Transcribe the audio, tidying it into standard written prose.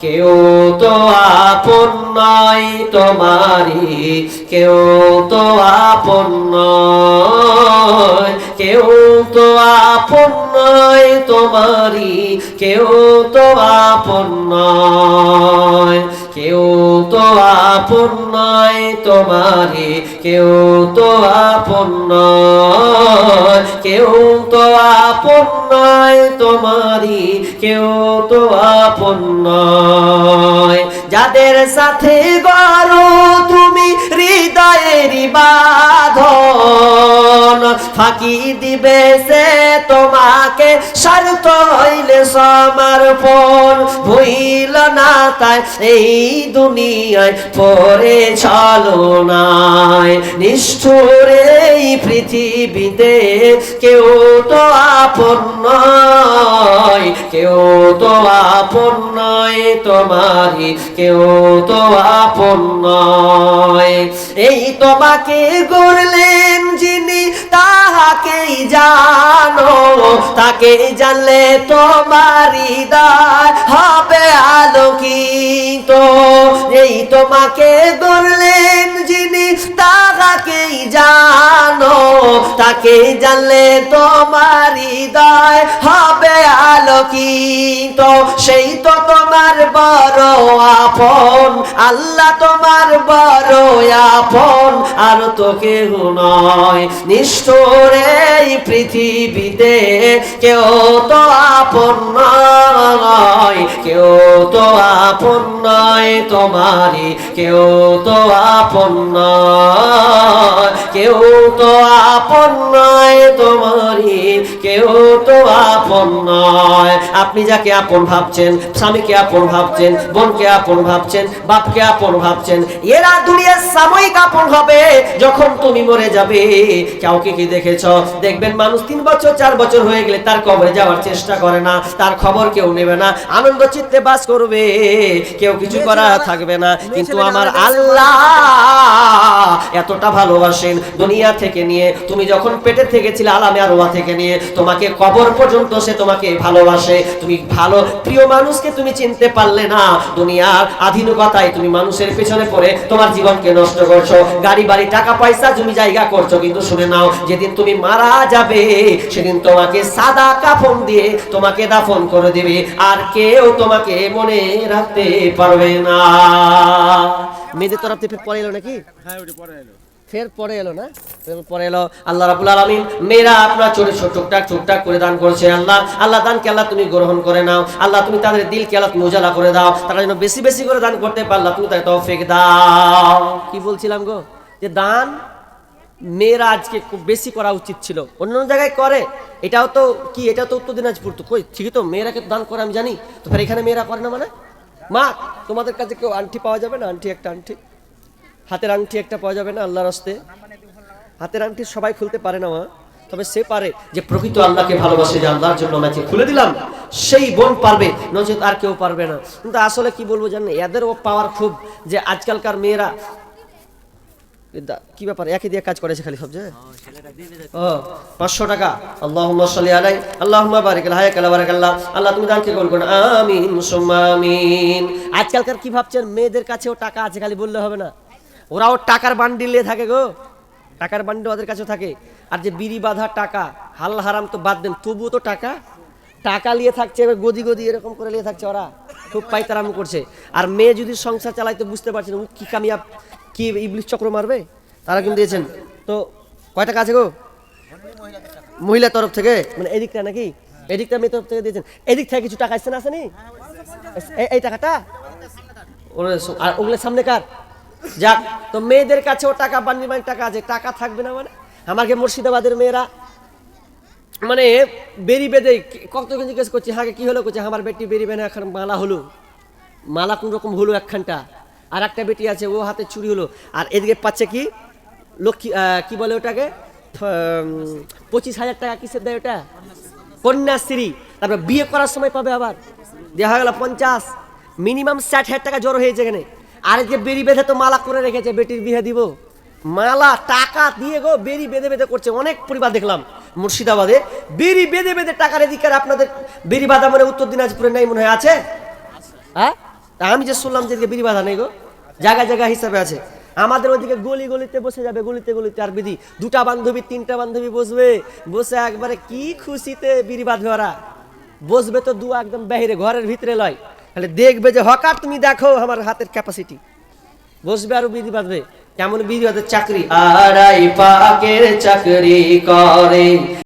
কেউ তো আপন নয় তোমারি, কেউ তো আপন নয়, কেউ তো আপন নয় তোমারি, কেউ তো আপন নয়, কেউ তো আপন নয় তোমারি, কেউ তো আপন নয়, কেউ তো আপন নয় তোমারি, কেউ তো আপন নয়। যাদের সাথে গড়ো তুমি হৃদয়ের বাঁধন, ফাঁকি দিবে সে তোমাকে স্বার্থ হইলে সমর্পণ। ভুইল না তাই এই দুনিয়ায় পড়ে ছলনায়, নিষ্ঠুর এই পৃথিবীতে কেউ তো আপন নয়, কেউ তো আপন নয় তোমারি, কেউ তো আপন নয়। এই তোমাকে গড়লেন যিনি তাহাকেই জানো, তাকে জানলে তোমার হৃদয় হবে আলোকিত। এই তোমাকে গড়লেন যিনি তাহাকেই জানো, তাকে জানলে তোমার হৃদয় হবে আলোকিত। সেই তো তোমার বড় আপন, আল্লাহ তোমার বড় আপন, আর তো কেউ নয়। নিষ্ঠুর এই পৃথিবীতে কেউ তো আপন নয়, কেউ তো আপন নয় তোমারি, কেউ তো আপন নয়, কেউ তো আপন নয় তোমারি, কেউ তো আপন নয়। আপনি যাকে আপন ভাবছেন, স্বামীকে আপন ভাবছেন, বোনকে আপন ভাবছেন, বাপকে আপন ভাবছেন, এরা দুনিয়ার সাময়িক আপন হবে। যখন তুমি মরে যাবে, কাউকে কি দেখেছ? দেখবেন মানুষ 3 বছর 4 বছর হয়ে গেলে তার কবরে যাওয়ার চেষ্টা করে না, তার খবর কেউ নেবে না, আনন্দ চিত্তে বাস করবে, কেউ কিছু করা থাকবে না। কিন্তু আমার আল্লাহ এতটা ভালোবাসেন, দুনিয়া থেকে নিয়ে তুমি যখন পেটের থেকে ছিলে, আলামে আরওয়াহ থেকে নিয়ে তোমাকে কবর পর্যন্ত সে তোমাকে ভালোবাসে। তুমি ভালো প্রিয় মানুষকে তুমি চিনতে পারলে না, দুনিয়ার আধুনিকতায় তুমি মানুষের পেছনে পড়ে তোমার জীবনকে নষ্ট করছো, গাড়ি বাড়ি টাকা পয়সা জমি জায়গা করছো। কিন্তু শুনে নাও, যেদিন তুমি মারা যাবে সেদিন তোমাকে সাদা কাফন দিয়ে তোমাকে দাফন করে দিবে, আর কেউ তোমাকে মনে রাখতে পারবে না। মেয়েদের তরফ থেকে পরে এলো নাকি? হ্যাঁ, ওটা পরে এলো, ফের পরে এলো না, পরে এলো। আল্লাহ রাব্বুল আলামিন মেয়েরা আপনার ছোট ছোট টুকটাক টুকটাক করে দান করেছে। আল্লাহ আল্লাহ দানকে আল্লাহ তুমি গ্রহণ করে নাও। আল্লাহ তুমি তাদের দিলকে আল্লাহ তুমি উজালা করে দাও, তারা যেন বেশি বেশি করে দান করতে পারলে তুমি তাদের তৌফিক দাও। কি বলছিলাম গো, যে দান মেয়েরা আজকে খুব বেশি করা উচিত ছিল, অন্য জায়গায় করে। এটাও তো কি, এটাও তো উত্তর দিনাজপুর, তো কই ঠিকই তো মেয়েরাকে দান করে আমি জানি, তো ফের এখানে মেয়েরা করে না মানে? মা, তোমাদের কাছে কেউ আংটি পাওয়া যাবে না? আংটি একটা, আংটি হাতের আংটি একটা পাওয়া যাবে না? আল্লাহর রাস্তে হাতের আংটি সবাই খুলতে পারে না মা, তবে সে পারে যে প্রকৃত আল্লাহকে ভালোবাসে, যে আল্লাহর জন্য আমাকে খুলে দিলাম, সেই বোন পারবে, নচেত আর কেউ পারবে না। কিন্তু আসলে কি বলবো জানেন, এদেরও পাওয়ার খুব, যে আজকালকার মেয়েরা কি ব্যাপার, একই দিয়ে কাজ করেছে খালি সব জায়গায়। ও 500 টাকা, আল্লাহুম্মা সাল্লি আলাই, আল্লাহুম্মা বারিক আলা হায়াকালা বারাকাল্লাহ। আল্লাহ তুমি দানকে কবুল করুন, আমিন সুম্মা আমিন। আজকালকার কি ভাবছেন, মেয়েদের কাছেও টাকা আছে খালি বললে হবে না, ওরাও টাকার বান্ডিল নিয়ে থাকে গো, টাকার বান্ডিল ওদের কাছেও থাকে। আর যে বিড়ি বাঁধা টাকা, হাল হারাম তো বাদ দেন, তবুও তো টাকা টাকা নিয়ে থাকছে, এবার গদি গদি এরকম করে নিয়ে থাকছে, ওরা খুব পাইতারাম করছে। আর মেয়ে যদি সংসার চালাইতে বুঝতে পারছে না, কি কামিয়াব, কি ইবলিশ চক্র মারবে, তারা কিন্তু দিয়েছেন। তো কয় টাকা আছে গো মহিলা তরফ থেকে, মানে এদিকটা নাকি, এদিকটা মেয়ে তরফ থেকে দিয়েছেন, এদিক থেকে কিছু টাকা আসছে না, আসেনি এই টাকাটা, আর ওগুলোর সামনে কার? যাক, তো মেয়েদের কাছেও টাকা বান্ডিল বান্ডিল টাকা আছে, টাকা থাকবে না মানে? আমাকে মুর্শিদাবাদের মেয়েরা মানে বেরি বেঁধে কতজন জিজ্ঞেস করছে, হ্যাঁ কি হলো, করছে আমার বেটি বেরি বেঁধে এখন মালা হলো, মালা কোন রকম হলো একখানটা, আর একটা বেটি আছে ও হাতে চুরি হলো, আর এদিকে পাচ্ছে কি লক্ষ্মী, কি বলে ওটাকে, 25,000 টাকা কিসের দেয় ওটা, কন্যাশ্রী। তারপর বিয়ে করার সময় পাবে, আবার দেওয়া গেল 50, মিনিমাম 60,000 টাকা জড়ো হয়েছে এখানে। আর যে বেরি বেঁধে তো মালা করে রেখেছে, বেটির বিয়ে দিব, মালা টাকা দিয়ে গো বেরি বেঁধে বেঁধে করছে। অনেক পরিবার দেখলাম মুর্শিদাবাদে বেরি বেঁধে বেঁধে টাকার অধিকার। আপনাদের বেরি বাঁধা মানে উত্তর দিনাজপুরে নাই মনে হয়, আছে? হ্যাঁ, তা আমি যে শুনলাম যে বিধি বাধা নেই গো, জায়গা জায়গা হিসাবে আছে। আমাদের ওইদিকে গলি গলিতে বসে যাবে, গলিতে গলিতে আর বিধি, দুটা বান্ধবী তিনটা বান্ধবী বসবে, বসে একবারে কি খুশিতে বিড়ি বাঁধবে ওরা। বসবে তো দু একদম বাহিরে, ঘরের ভিতরে লয়, তাহলে দেখবে যে হকার তুমি দেখো আমার হাতের ক্যাপাসিটি, বসবে আর বিধি বাঁধবে। কেমন বিধি বাঁধে? চাকরি আড়াই পাকের চাকরি করে